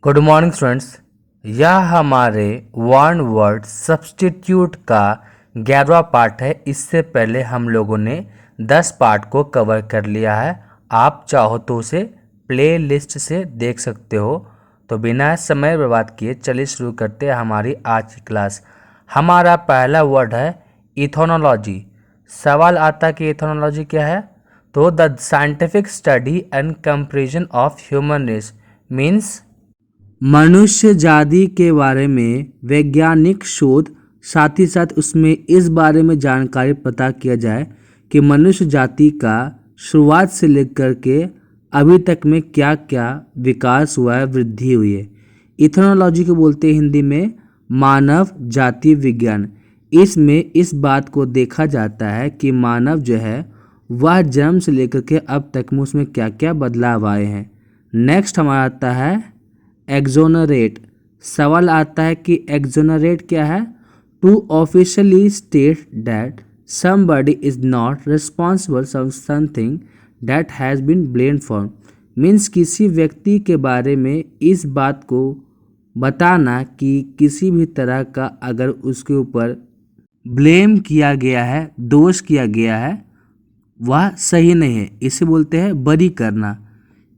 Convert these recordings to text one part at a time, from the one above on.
Good morning students. यह हमारे one word substitute का 11वां पार्ट है। इससे पहले हम लोगों ने 10 पार्ट को कवर कर लिया है। आप चाहो तो उसे प्ले लिस्ट से देख सकते हो। तो बिना समय बर्बाद किए चलिए शुरू करते हैं हमारी आज की क्लास। हमारा पहला वर्ड है इथोनोलॉजी। सवाल आता है कि इथोनोलॉजी क्या है। तो the scientific study and comparison of human race means मनुष्य जाति के बारे में वैज्ञानिक शोध, साथ ही साथ उसमें इस बारे में जानकारी पता किया जाए कि मनुष्य जाति का शुरुआत से लेकर के अभी तक में क्या क्या विकास हुआ है, वृद्धि हुई है। इथोनोलॉजी को बोलते हैं हिंदी में मानव जाति विज्ञान। इसमें इस बात को देखा जाता है कि मानव जो है वह जन्म से लेकर के अब तक में उसमें क्या क्या बदलाव आए हैं। नेक्स्ट हमारा आता है एक्सोनरेट। सवाल आता है कि एक्सोनरेट क्या है। To officially state that somebody is not responsible for something that has been blamed for. Means किसी व्यक्ति के बारे में इस बात को बताना कि किसी भी तरह का अगर उसके ऊपर ब्लेम किया गया है, दोष किया गया है, वह सही नहीं है। इसे बोलते हैं बरी करना।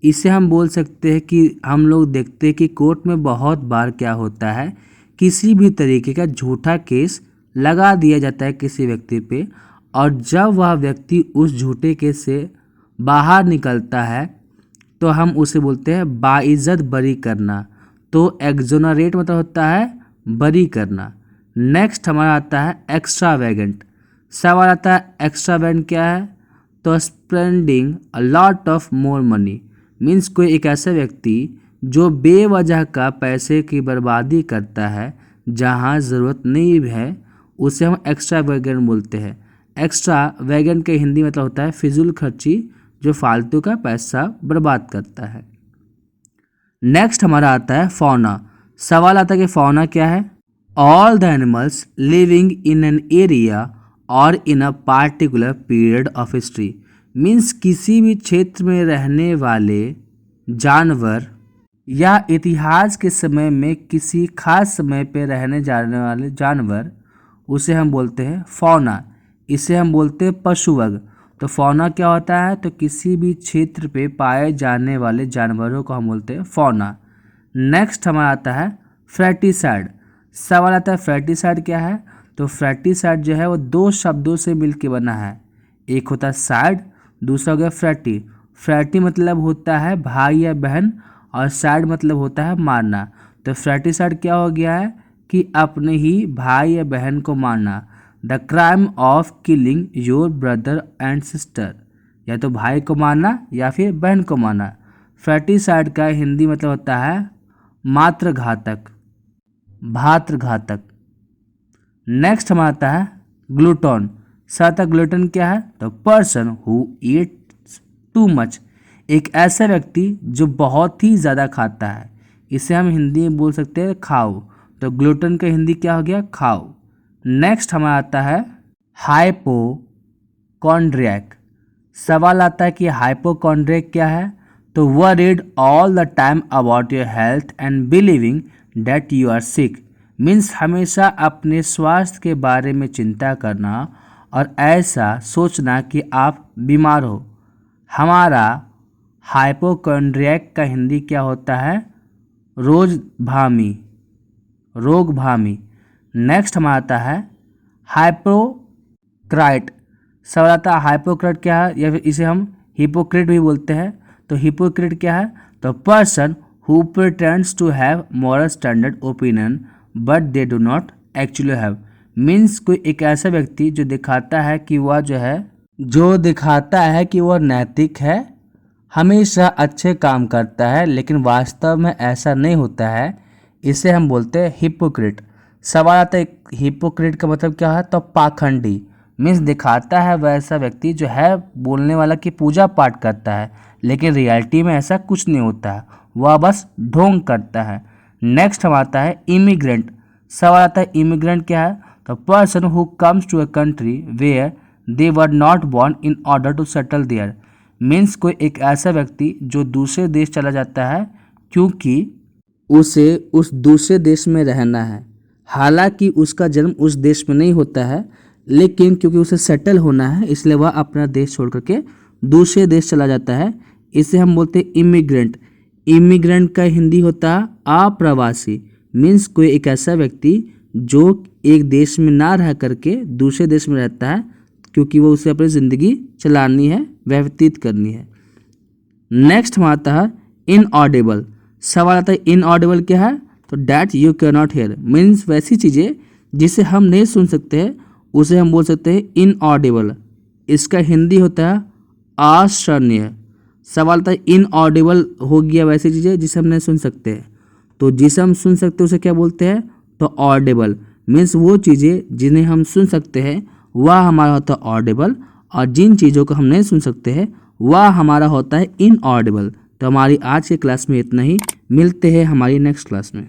इसे हम बोल सकते हैं कि हम लोग देखते हैं कि कोर्ट में बहुत बार क्या होता है, किसी भी तरीके का झूठा केस लगा दिया जाता है किसी व्यक्ति पे, और जब वह व्यक्ति उस झूठे केस से बाहर निकलता है तो हम उसे बोलते हैं बाइज्जत बरी करना। तो एक्सोनरेट मतलब होता है बरी करना। नेक्स्ट हमारा आता है एक्स्ट्रावेगेंट। सवाल आता है एक्स्ट्रावेगेंट क्या है। तो spending a lot of more money. Means कोई एक ऐसा व्यक्ति जो बेवजह का पैसे की बर्बादी करता है जहाँ ज़रूरत नहीं है, उसे हम एक्स्ट्रा वैगन बोलते हैं। एक्स्ट्रा वैगन के हिंदी मतलब होता है फिजूल खर्ची, जो फालतू का पैसा बर्बाद करता है। नेक्स्ट हमारा आता है फौना। सवाल आता है कि फौना क्या है। All the animals living in an area और in a particular period of history. Means किसी भी क्षेत्र में रहने वाले जानवर या इतिहास के समय में किसी खास समय पे रहने जाने वाले जानवर, उसे हम बोलते हैं फौना। इसे हम बोलते हैं पशुवर्ग। तो फौना क्या होता है। तो किसी भी क्षेत्र पे पाए जाने वाले जानवरों को हम बोलते हैं फौना। नेक्स्ट हमारा आता है फ्रेटिसाइड। सवाल आता है फ्रेटिसाइड क्या है। तो फ्रेटिसाइड जो है वो दो शब्दों से मिलके बना है। एक होता है साइड, दूसरा हो गया फ्रेटी। फ्रेटी मतलब होता है भाई या बहन, और साइड मतलब होता है मारना। तो फ्रेटिसाइड क्या हो गया है कि अपने ही भाई या बहन को मारना। The crime of killing your brother and sister. या तो भाई को मारना या फिर बहन को मारना। फ्रेटिसाइड का हिंदी मतलब होता है मातृघातक, भातृघातक। नेक्स्ट हमारा आता है ग्लूटन। साता ग्लूटन क्या है। तो person who Yeats too much. एक ऐसा व्यक्ति जो बहुत ही ज़्यादा खाता है, इसे हम हिंदी में बोल सकते हैं खाओ। तो ग्लूटन का हिंदी क्या हो गया, खाओ। नेक्स्ट हमारा आता है हाइपोकॉन्ड्रियक। सवाल आता है कि हाइपोकॉन्ड्रियक क्या है। तो worried all the time about your health and believing that you are sick. Means हमेशा अपने स्वास्थ्य के बारे में चिंता करना और ऐसा सोचना कि आप बीमार हो। हमारा हाइपोकॉन्ड्रियक का हिंदी क्या होता है, रोगभामी, रोगभामी। नेक्स्ट हमारा आता है हाइपोक्राइट। सवाल आता है हाइपोक्राइट क्या है, या फिर इसे हम हिपोक्रेट भी बोलते हैं। तो हिपोक्रेट क्या है। तो person who pretends to have moral standard opinion but they do not actually have. Means कोई एक ऐसा व्यक्ति जो दिखाता है कि वह नैतिक है, हमेशा अच्छे काम करता है, लेकिन वास्तव में ऐसा नहीं होता है। इसे हम बोलते हैं हिपोक्रेट। सवाल आता है हिपोक्रेट का मतलब क्या है। तो पाखंडी। मीन्स दिखाता है वैसा व्यक्ति जो है बोलने वाला कि पूजा पाठ करता है, लेकिन रियलिटी में ऐसा कुछ नहीं होता है, वह बस ढोंग करता है। नेक्स्ट हम आता है इमिग्रेंट। सवाल आता है इमिग्रेंट क्या है। तो person who comes to a country where they were not born in order to settle there. Means कोई एक ऐसा व्यक्ति जो दूसरे देश चला जाता है क्योंकि उसे उस दूसरे देश में रहना है। हालांकि उसका जन्म उस देश में नहीं होता है, लेकिन क्योंकि उसे सेटल होना है इसलिए वह अपना देश छोड़ करके दूसरे देश चला जाता है। इसे हम बोलते हैं इमिग्रेंट। इमिग्रेंट का हिंदी होता है अप्रवासी। मीन्स कोई एक ऐसा व्यक्ति जो एक देश में ना रह करके दूसरे देश में रहता है, क्योंकि वो उसे अपनी ज़िंदगी चलानी है, व्यतीत करनी है। नेक्स्ट हमारा आता है इनऑडिबल। सवाल आता है इनऑडिबल क्या है, तो that you can not here. Means वैसी चीज़ें जिसे हम नहीं सुन सकते हैं उसे हम बोल सकते हैं इनऑडिबल। इसका हिंदी होता है अश्रवणीय। सवाल था इनऑडिबल हो गया वैसी चीज़ें जिसे हम नहीं सुन सकते हैं, तो जिसे हम सुन सकते हैं उसे क्या बोलते हैं, तो ऑडिबल। मीन्स वो चीज़ें जिन्हें हम सुन सकते हैं वह हमारा होता है ऑडिबल, और जिन चीज़ों को हम नहीं सुन सकते हैं वह हमारा होता है इनऑडिबल। तो हमारी आज के क्लास में इतना ही, मिलते हैं हमारी नेक्स्ट क्लास में।